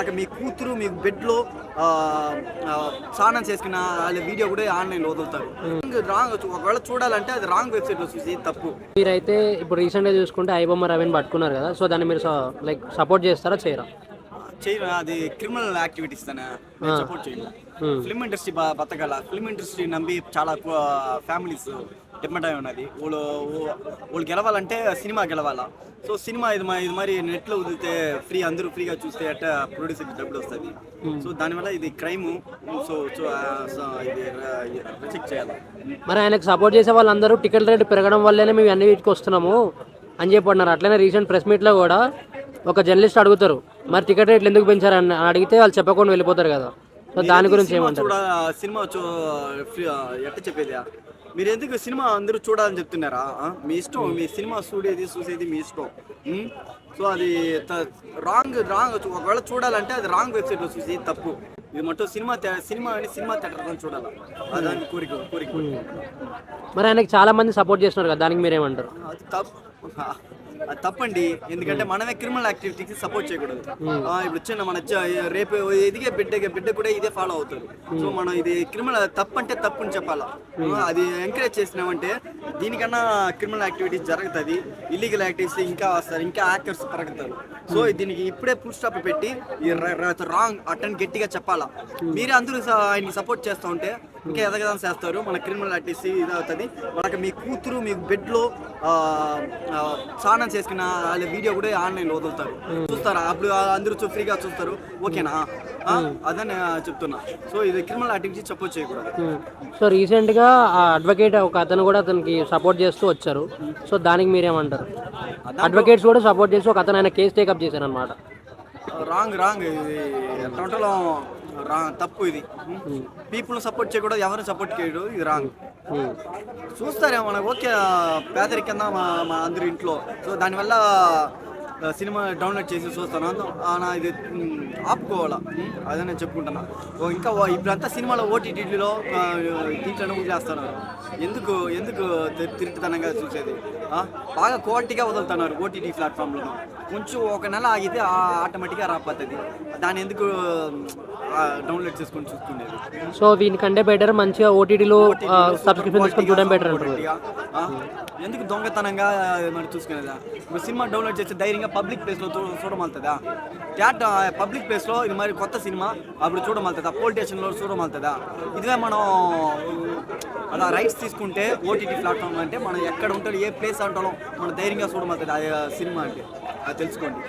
మనకి మీ కూతురు మీ బెడ్లో స్నానం చేసుకున్న వాళ్ళ వీడియో కూడా ఆన్లైన్లో వదులుతారు. రాంగ్ ఒకవేళ చూడాలంటే అది రాంగ్ వెబ్సైట్లో చూసి తప్పు. మీరైతే ఇప్పుడు రీసెంట్గా చూసుకుంటే ఐబొమ్మ రవిని పట్టుకున్నారు కదా, సో దాన్ని మీరు లైక్ సపోర్ట్ చేస్తారా చేయరా? చేయను, అది క్రిమినల్ యాక్టివిటీస్ తన సపోర్ట్ చేయను. ఫిల్మ్ ఇండస్ట్రీ బతకాల. ఫిల్మ్ ఇండస్ట్రీ నమ్మి చాలా ఫ్యామిలీస్ డిపెండ్ అయి ఉన్నది. వాళ్ళు గెలవాలంటే సినిమా గెలవాలా. సో సినిమా ఇది మరి నెట్లో వదిలితే అందరూ ఫ్రీగా చూస్తే అట్లా ప్రొడ్యూసర్కి డబ్బులు వస్తుంది. సో దానివల్ల ఇది క్రైమ్. సో ఇది రిజెక్ట్ చేయాలి. మరి ఆయనకు సపోర్ట్ చేసే వాళ్ళందరూ టికెట్ రేట్ పెరగడం వల్లనే మేము అన్ని వీటికి వస్తున్నాము అని చెప్పన్నారు. అట్లనే రీసెంట్ ప్రెస్ మీట్లో కూడా ఒక జర్నలిస్ట్ అడుగుతారు, మరి టికెట్ రేట్లు ఎందుకు పెంచారని అడిగితే వాళ్ళు చెప్పకుండా వెళ్ళిపోతారు కదా. సో దాని గురించి ఏమంటారు? సినిమా ఎట్లా చెప్పేది, మీరు ఎందుకు సినిమా అందరూ చూడాలని చెప్తున్నారా? మీ ఇష్టం, మీ సినిమా చూసేది మీ ఇష్టం. సో అది రాంగ్. ఒకవేళ చూడాలంటే అది రాంగ్ వెబ్సైట్లో చూసి తప్పు. ఇది మొత్తం సినిమా థియేటర్లో చూడాలి. దానికి కోరిక. మరి ఆయనకి చాలా మంది సపోర్ట్ చేస్తున్నారు కదా, దానికి మీరేమంటారు? అది అది తప్పండి. ఎందుకంటే మనమే క్రిమినల్ యాక్టివిటీకి సపోర్ట్ చేయకూడదు. ఇప్పుడు చిన్న మన రేపు ఎదిగే బిడ్డ కూడా ఇదే ఫాలో అవుతారు. సో మనం ఇది క్రిమినల్ తప్పంటే తప్పు అని చెప్పాలా. అది ఎంకరేజ్ చేసినామంటే దీనికన్నా క్రిమినల్ యాక్టివిటీస్ జరుగుతుంది. ఇల్లీగల్ యాక్టివిటీస్ ఇంకా వస్తారు, ఇంకా హ్యాకర్స్ పెరుగుతారు. సో దీనికి ఇప్పుడే ఫుల్ స్టాప్ పెట్టి రాంగ్ అటెండ్ గట్టిగా చెప్పాలా. మీరే అందరూ ఆయన్ని సపోర్ట్ చేస్తూ ఉంటే ఇంకా ఎదగదాన్ని చేస్తారు. మన క్రిమినల్ యాక్టివిటీస్ ఇది అవుతుంది. మనకి మీ కూతురు మీ బెడ్లో స్నానం చేసుకున్న వాళ్ళ వీడియో కూడా ఆన్లైన్లో వదులుతారు. చూస్తారా? అప్పుడు అందరూ ఫ్రీగా చూస్తారు. ఓకేనా? అదని చెప్తున్నా. సో ఇది క్రిమినల్ యాక్టివిటీ సపోర్ట్ చేయకూడదు. సో రీసెంట్గా ఆ అడ్వకేట్ ఒక అతను కూడా అతనికి సపోర్ట్ చేస్తూ వచ్చారు. సో దానికి మీరేమంటారు? అడ్వకేట్స్ కూడా సపోర్ట్ చేసి ఒక అతను ఆయన కేసు టేకప్ చేశారు అనమాట. రాంగ్ ఇది టోటల్ తప్పు. ఇది పీపుల్ సపోర్ట్ చేయకూడదు, ఎవరు సపోర్ట్ చేయడు. ఇది రాంగ్. చూస్తారేమో మనకు ఓకే పేదరికంగా మా అందరి ఇంట్లో. సో దానివల్ల సినిమా డౌన్లోడ్ చేసి చూస్తాను. ఇది ఆపుకోవాలా, అదే నేను చెప్పుకుంటున్నా. ఇంకా ఇప్పుడంతా సినిమాలో ఓటీటీలో దీంట్లోనే వదిలేస్తున్నారు. ఎందుకు తిరిగితనంగా చూసేది? బాగా క్వాలిటీగా వదులుతున్నారు ఓటీటీ ప్లాట్ఫామ్లో. కొంచెం ఒక నెల ఆగితే ఆటోమేటిక్గా రాపోతుంది. దాన్ని ఎందుకు డౌన్లోడ్ చేసుకొని చూసుకునేది? సో దీనికంటే బెటర్ మంచిగా ఓటీటీలో సబ్స్క్రిప్షన్ తీసుకొని చూడడం బెటర్ అంటారు. ఎందుకు దొంగతనంగా మరి చూసుకునేదా? ఇప్పుడు సినిమా డౌన్లోడ్ చేస్తే ధైర్యంగా పబ్లిక్ ప్లేస్లో చూడమవుతుందా? పబ్లిక్ ప్లేస్లో ఇది మరి కొత్త సినిమా అప్పుడు చూడమవుతుందా? పోలీస్ స్టేషన్లో చూడమవుతుందా? ఇదే మనం అలా రైట్స్ తీసుకుంటే ఓటీటీ ప్లాట్ఫామ్ అంటే మనం ఎక్కడ ఉంటాడో ఏ ప్లేస్ అంటాలో మనం ధైర్యంగా చూడమవుతుంది. ఆ సినిమా అంటే అది తెలుసుకోండి.